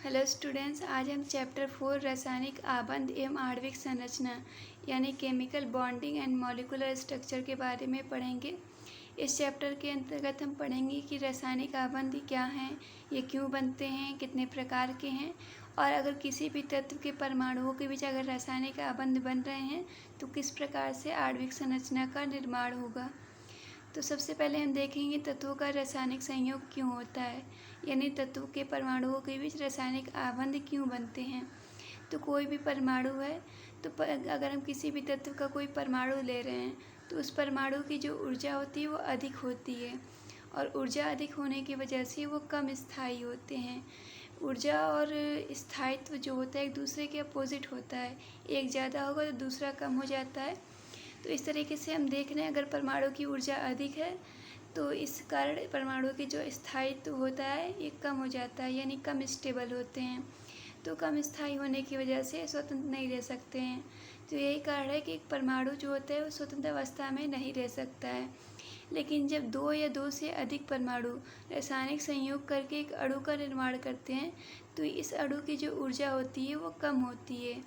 Hello students, आज हम chapter 4 रासायनिक आबंध एवं आणविक संरचना यानी chemical bonding and molecular structure के बारे में पढ़ेंगे। इस चैप्टर के अंतर्गत हम पढ़ेंगे कि रासायनिक आबंध क्या हैं, ये क्यों बनते हैं, कितने प्रकार के हैं और अगर किसी भी तत्व के परमाणुओं के बीच अगर रासायनिक आबंध बन रहे हैं तो किस प्रकार से आणविक संरचना का निर्माण होगा। तो सबसे पहले हम देखेंगे तत्वों का रासायनिक संयोग क्यों होता है, यानी तत्वों के परमाणुओं के बीच रासायनिक आबंध क्यों बनते हैं। तो कोई भी परमाणु है तो अगर हम किसी भी तत्व का कोई परमाणु ले रहे हैं तो उस परमाणु की जो ऊर्जा होती है वो अधिक होती है और ऊर्जा अधिक होने की वजह से वो कम स्थायी होते हैं। ऊर्जा और स्थायित्व जो होता है एक दूसरे के अपोजिट होता है, एक ज़्यादा होगा तो दूसरा कम हो जाता है। तो इस तरीके से हम देख रहे हैं अगर परमाणु की ऊर्जा अधिक है तो इस कारण परमाणु की जो स्थायित्व होता है ये कम हो जाता है, यानी कम स्टेबल होते हैं। तो कम स्थायी होने की वजह से स्वतंत्र नहीं रह सकते हैं। तो यही कारण है कि एक परमाणु जो होता है वो स्वतंत्र अवस्था में नहीं रह सकता है। लेकिन जब दो या दो से अधिक परमाणु रासायनिक संयोग करके एक अणु का निर्माण करते हैं तो इस अणु की जो ऊर्जा होती है वो कम होती है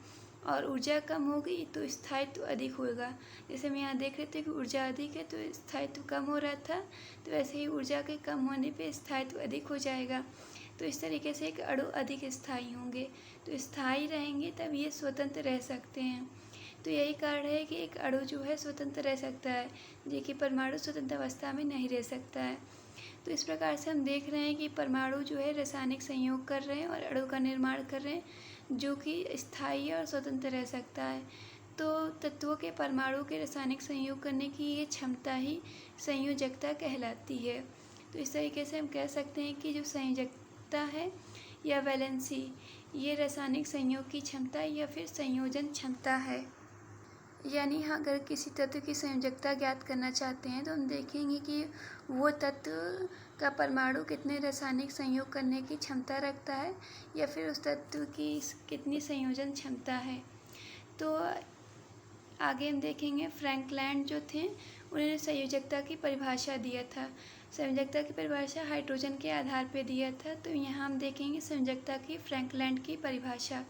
और ऊर्जा कम होगी तो स्थायित्व अधिक होगा। जैसे हम यहाँ देख रहे थे कि ऊर्जा अधिक है तो स्थायित्व कम हो रहा था, तो वैसे ही ऊर्जा के कम होने पे स्थायित्व अधिक हो जाएगा। तो इस तरीके से एक अणु अधिक स्थायी होंगे, तो स्थायी रहेंगे तब ये स्वतंत्र रह सकते हैं। तो यही कारण है कि एक अणु जो है स्वतंत्र रह सकता है, जबकि परमाणु स्वतंत्र अवस्था में नहीं रह सकता है। तो इस प्रकार से हम देख रहे हैं कि परमाणु जो है रासायनिक संयोग कर रहे हैं और अणु का निर्माण कर रहे हैं जो कि स्थायी और स्वतंत्र रह सकता है। तो तत्वों के परमाणु के रासायनिक संयोग करने की ये क्षमता ही संयोजकता कहलाती है। तो इस तरीके से हम कह सकते हैं कि जो संयोजकता है या वैलेंसी, ये रासायनिक संयोग की क्षमता या फिर संयोजन क्षमता है। यानी अगर किसी तत्व की संयोजकता ज्ञात करना चाहते हैं तो हम देखेंगे कि वो तत्व का परमाणु कितने रासायनिक संयोग करने की क्षमता रखता है या फिर उस तत्व की कितनी संयोजन क्षमता है। तो आगे हम देखेंगे फ्रैंकलैंड जो थे उन्होंने संयोजकता की परिभाषा दिया था। संयोजकता की परिभाषा हाइड्रोजन के आधार पर दिया था। तो यहाँ हम देखेंगे संयोजकता की फ्रैंकलैंड की परिभाषा।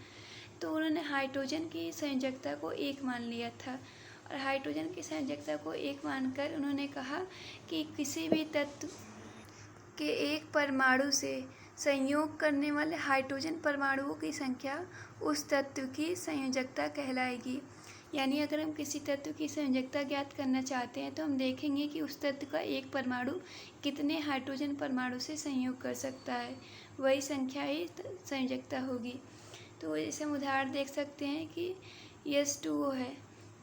तो उन्होंने हाइड्रोजन की संयोजकता को 1 मान लिया था और हाइड्रोजन की संयोजकता को 1 मानकर उन्होंने कहा कि किसी भी तत्व के एक परमाणु से संयोग करने वाले हाइड्रोजन परमाणुओं की संख्या उस तत्व की संयोजकता कहलाएगी। यानी अगर हम किसी तत्व की संयोजकता ज्ञात करना चाहते हैं तो हम देखेंगे कि उस तत्व का एक परमाणु कितने हाइड्रोजन परमाणु से संयोग कर सकता है, वही संख्या ही संयोजकता होगी। तो जैसे हम उदाहरण देख सकते हैं कि H2O है,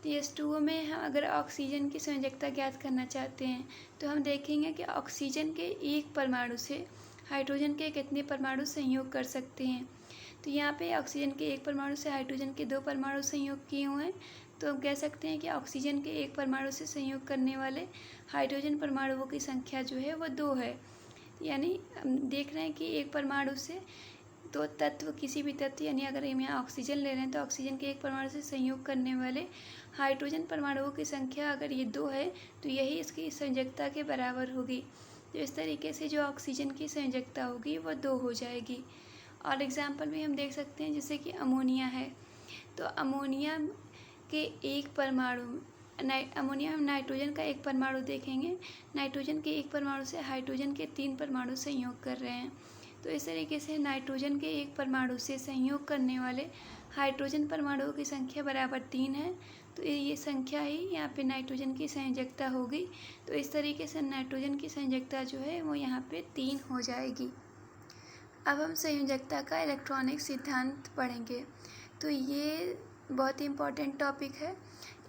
तो H2O में हम अगर ऑक्सीजन की संयोजकता ज्ञात करना चाहते हैं तो हम देखेंगे कि ऑक्सीजन के एक परमाणु से हाइड्रोजन के कितने परमाणु संयोग कर सकते हैं। तो यहाँ पे ऑक्सीजन के एक परमाणु से हाइड्रोजन के 2 परमाणु संयोग किए हुए हैं, तो हम कह सकते हैं कि ऑक्सीजन के एक परमाणु से संयोग करने वाले हाइड्रोजन परमाणुओं की संख्या जो है वो 2 है। यानी हम देख रहे हैं कि एक परमाणु से तो तत्व किसी भी तत्व, यानी अगर हम यहाँ ऑक्सीजन ले रहे हैं तो ऑक्सीजन के एक परमाणु से संयोग करने वाले हाइड्रोजन परमाणुओं की संख्या अगर ये 2 है तो यही इसकी संयोजकता के बराबर होगी। तो इस तरीके से जो ऑक्सीजन की संयोजकता होगी वो 2 हो जाएगी। और एग्जाम्पल भी हम देख सकते हैं जैसे कि अमोनिया है, तो अमोनिया के एक परमाणु अमोनिया हम नाइट्रोजन का एक परमाणु देखेंगे, नाइट्रोजन के एक परमाणु से हाइड्रोजन के 3 परमाणु संयोग कर रहे हैं। तो इस तरीके से नाइट्रोजन के एक परमाणु से संयोग करने वाले हाइड्रोजन परमाणुओं की संख्या बराबर 3 है, तो ये संख्या ही यहाँ पे नाइट्रोजन की संयोजकता होगी। तो इस तरीके से नाइट्रोजन की संयोजकता जो है वो यहाँ पे 3 हो जाएगी। अब हम संयोजकता का इलेक्ट्रॉनिक सिद्धांत पढ़ेंगे। तो ये बहुत ही इम्पोर्टेंट टॉपिक है।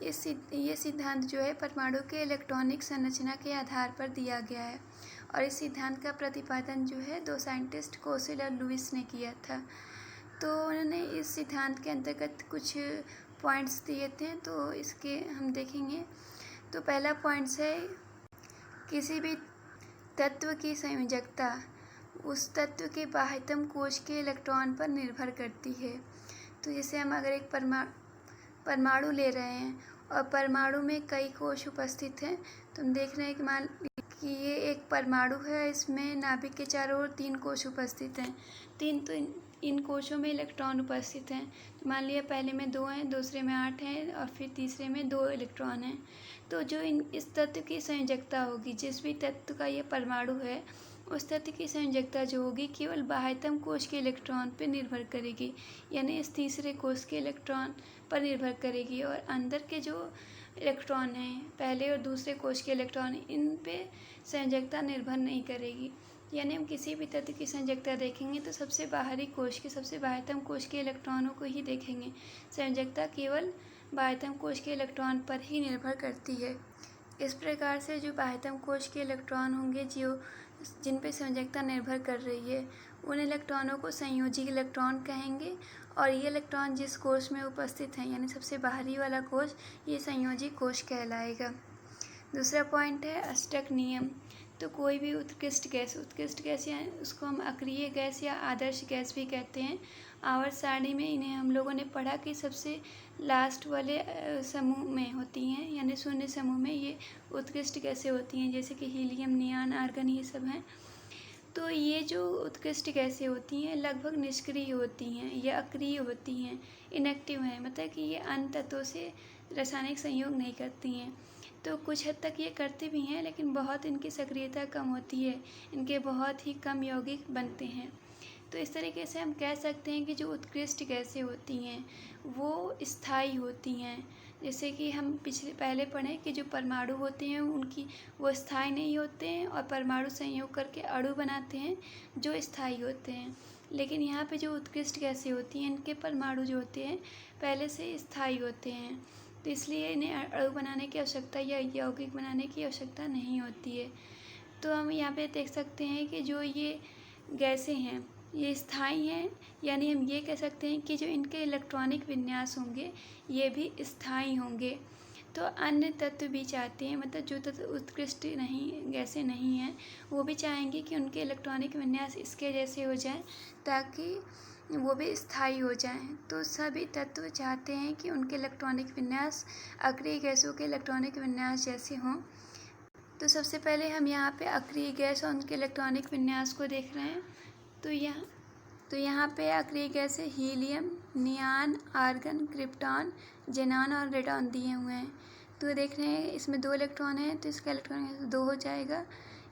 ये सिद्धांत जो है परमाणु के इलेक्ट्रॉनिक संरचना के आधार पर दिया गया है और इस सिद्धांत का प्रतिपादन जो है 2 साइंटिस्ट कोसेल और लुईस ने किया था। तो उन्होंने इस सिद्धांत के अंतर्गत कुछ पॉइंट्स दिए थे, तो इसके हम देखेंगे। तो पहला पॉइंट्स है किसी भी तत्व की संयोजकता उस तत्व के बाह्यतम कोश के इलेक्ट्रॉन पर निर्भर करती है। तो जैसे हम अगर एक परमाणु ले रहे हैं और परमाणु में कई कोश उपस्थित हैं तो हम देख रहे हैं कि मान कि ये एक परमाणु है, इसमें नाभिक के चारों ओर 3 कोश उपस्थित हैं। इन कोशों में इलेक्ट्रॉन उपस्थित हैं। तो मान लिया पहले में 2 हैं, दूसरे में 8 हैं और फिर तीसरे में 2 इलेक्ट्रॉन हैं। तो जो इस तत्व की संयोजकता होगी, जिस भी तत्व का ये परमाणु है, उस तत्व की संयोजकता जो होगी केवल बाह्यतम कोश के इलेक्ट्रॉन पर निर्भर करेगी, यानी इस तीसरे कोश के इलेक्ट्रॉन पर निर्भर करेगी। और अंदर के जो इलेक्ट्रॉन हैं, पहले और दूसरे कोश के इलेक्ट्रॉन, इन पे संयोजकता निर्भर नहीं करेगी। यानी हम किसी भी तत्व की संयोजकता देखेंगे तो सबसे बाहरी कोश के, सबसे बाह्यतम कोश के इलेक्ट्रॉनों को ही देखेंगे। संयोजकता केवल बाह्यतम कोश के इलेक्ट्रॉन पर ही निर्भर करती है। इस प्रकार से जो बाह्यतम कोश के इलेक्ट्रॉन होंगे जिन पे संयोजकता निर्भर कर रही है, उन इलेक्ट्रॉनों को संयोजी इलेक्ट्रॉन कहेंगे। और ये इलेक्ट्रॉन जिस कोश में उपस्थित हैं, यानी सबसे बाहरी वाला कोश, ये संयोजी कोश कहलाएगा। दूसरा पॉइंट है अष्टक नियम। तो कोई भी उत्कृष्ट गैस या उसको हम अक्रिय गैस या आदर्श गैस भी कहते हैं। आवर्त सारणी में इन्हें हम लोगों ने पढ़ा कि सबसे लास्ट वाले समूह में होती हैं, यानी शून्य समूह में ये उत्कृष्ट गैसें होती हैं, जैसे कि हीलियम, नियान, आर्गन, ये सब हैं। तो ये जो उत्कृष्ट गैसें होती हैं लगभग निष्क्रिय होती हैं या अक्रिय होती हैं, इनएक्टिव हैं, मतलब कि ये अन्य तत्वों से रासायनिक संयोग नहीं करती हैं। तो कुछ हद तक ये करते भी हैं, लेकिन बहुत इनकी सक्रियता कम होती है, इनके बहुत ही कम यौगिक बनते हैं। तो इस तरीके से हम कह सकते हैं कि जो उत्कृष्ट गैसें होती हैं वो स्थायी होती हैं। जैसे कि हम पहले पढ़े कि जो परमाणु होते हैं उनकी वो स्थायी नहीं होते हैं, और परमाणु संयोग करके अणु बनाते हैं जो स्थायी होते हैं। लेकिन यहाँ पे जो उत्कृष्ट गैसें होती हैं, इनके परमाणु जो होते हैं पहले से स्थायी होते हैं, तो इसलिए इन्हें अणु बनाने की आवश्यकता या यौगिक बनाने की आवश्यकता नहीं होती है। तो हम यहाँ पे देख सकते हैं कि जो ये गैसें हैं ये स्थायी हैं, यानी हम ये कह सकते हैं कि जो इनके इलेक्ट्रॉनिक विन्यास होंगे ये भी स्थायी होंगे। तो अन्य तत्व भी चाहते हैं, मतलब जो तत्व उत्कृष्ट नहीं गैसें नहीं हैं वो भी चाहेंगे कि उनके इलेक्ट्रॉनिक विन्यास इसके जैसे हो जाए ताकि वो भी स्थायी हो जाएं। तो सभी तत्व चाहते हैं कि उनके इलेक्ट्रॉनिक विन्यास अक्रिय गैसों के इलेक्ट्रॉनिक विन्यास जैसे हों। तो सबसे पहले हम यहाँ पे अक्रिय गैस और उनके इलेक्ट्रॉनिक विन्यास को देख रहे हैं। तो यहाँ पे अक्रिय गैस है हीलियम, नियान, आर्गन, क्रिप्टॉन, जेनॉन और रेडॉन दिए हुए हैं। तो देख रहे हैं इसमें 2 इलेक्ट्रॉन हैं तो इसका इलेक्ट्रॉन 2 हो जाएगा।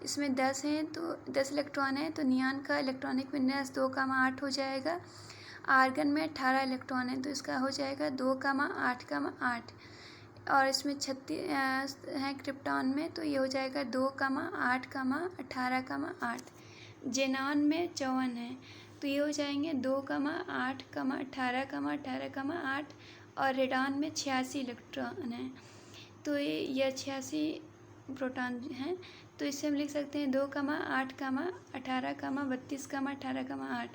इसमें 10 हैं तो 10 इलेक्ट्रॉन हैं तो नियान का इलेक्ट्रॉनिक विन्यास 2,8 हो जाएगा। आर्गन में 18 इलेक्ट्रॉन हैं तो इसका हो जाएगा 2,8,8। और इसमें 36 हैं क्रिप्टॉन में, तो ये हो जाएगा 2,8,18,8। जेनॉन में 54 है तो ये हो जाएंगे 2,8,18,18,8। और रेडॉन में 86 इलेक्ट्रॉन हैं तो ये 86 प्रोटॉन हैं। तो इससे हम लिख सकते हैं 2,8,18,32,18,8।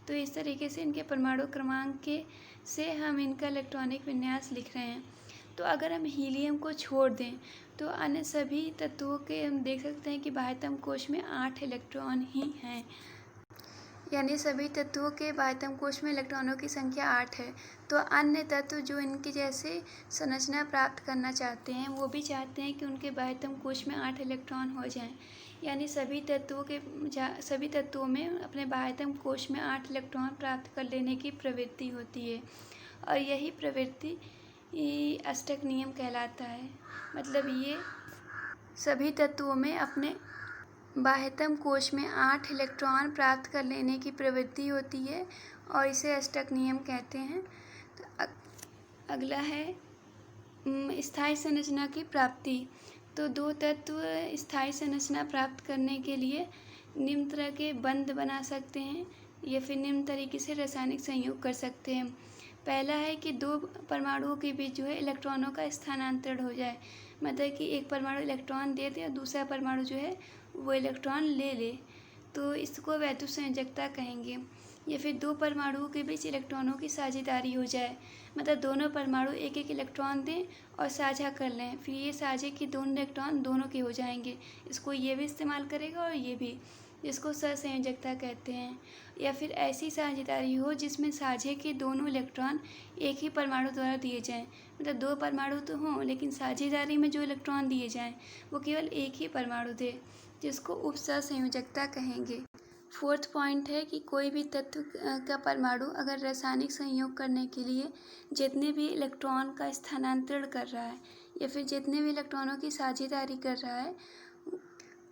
तो इस तरीके से इनके परमाणु क्रमांक से हम इनका इलेक्ट्रॉनिक विन्यास लिख रहे हैं। तो अगर हम हीलियम को छोड़ दें तो अन्य सभी तत्वों के हम देख सकते हैं कि बाह्यतम कोश में 8 इलेक्ट्रॉन ही हैं, यानी सभी तत्वों के बाह्यतम कोश में इलेक्ट्रॉनों की संख्या 8 है। तो अन्य तत्व जो इनकी जैसे संरचना प्राप्त करना चाहते हैं वो भी चाहते हैं कि उनके बाह्यतम कोश में 8 इलेक्ट्रॉन हो जाएं, यानी सभी तत्वों में अपने बाह्यतम कोश में 8 इलेक्ट्रॉन प्राप्त कर लेने की प्रवृत्ति होती है, और यही प्रवृत्ति अष्टक नियम कहलाता है। मतलब ये सभी तत्वों में अपने बाह्यतम कोश में 8 इलेक्ट्रॉन प्राप्त कर लेने की प्रवृत्ति होती है और इसे अष्टक नियम कहते हैं। तो अगला है स्थायी संरचना की प्राप्ति। तो 2 तत्व स्थायी संरचना प्राप्त करने के लिए निम्न तरह के बंध बना सकते हैं या फिर निम्न तरीके से रासायनिक संयोग कर सकते हैं। पहला है कि 2 परमाणुओं के बीच जो है इलेक्ट्रॉनों का स्थानांतरण हो जाए, मतलब कि एक परमाणु इलेक्ट्रॉन दे दे और दूसरा परमाणु जो है वो इलेक्ट्रॉन ले ले, तो इसको वैद्युत संयोजकता कहेंगे। या फिर 2 परमाणुओं के बीच इलेक्ट्रॉनों की साझेदारी हो जाए, मतलब दोनों परमाणु एक एक इलेक्ट्रॉन दें और साझा कर लें, फिर ये साझे के दोनों इलेक्ट्रॉन दोनों के हो जाएंगे, इसको ये भी इस्तेमाल करेगा और ये भी, जिसको सहसंयोजकता कहते हैं। या फिर ऐसी साझेदारी हो जिसमें साझे के दोनों इलेक्ट्रॉन एक ही परमाणु द्वारा दिए जाएं, मतलब 2 परमाणु तो हों लेकिन साझेदारी में जो इलेक्ट्रॉन दिए जाएं वो केवल एक ही परमाणु दे, जिसको उपसहसंयोजकता कहेंगे। फोर्थ पॉइंट है कि कोई भी तत्व का परमाणु अगर रासायनिक संयोग करने के लिए जितने भी इलेक्ट्रॉन का स्थानांतरण कर रहा है या फिर जितने भी इलेक्ट्रॉनों की साझेदारी कर रहा है,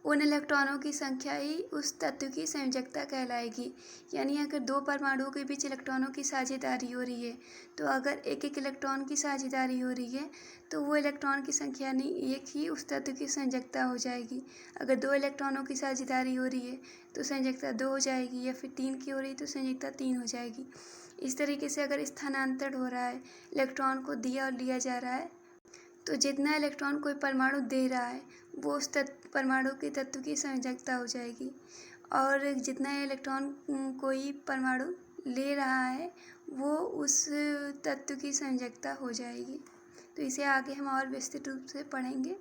उन इलेक्ट्रॉनों की संख्या ही उस तत्व की संयोजकता कहलाएगी। यानी अगर दो परमाणुओं के बीच इलेक्ट्रॉनों की साझेदारी हो रही है, तो अगर एक एक इलेक्ट्रॉन की साझेदारी हो रही है तो वो इलेक्ट्रॉन की संख्या नहीं, एक ही उस तत्व की संयोजकता हो जाएगी। अगर दो इलेक्ट्रॉनों की साझेदारी हो रही है तो संयोजकता 2 हो जाएगी, या फिर 3 की हो रही तो संयोजकता 3 हो जाएगी। इस तरीके से अगर स्थानांतरण हो रहा है, इलेक्ट्रॉन को दिया और लिया जा रहा है, तो जितना इलेक्ट्रॉन कोई परमाणु दे रहा है वो उस परमाणु के तत्व की संयोजकता हो जाएगी, और जितना इलेक्ट्रॉन कोई परमाणु ले रहा है वो उस तत्व की संयोजकता हो जाएगी। तो इसे आगे हम और विस्तृत रूप से पढ़ेंगे।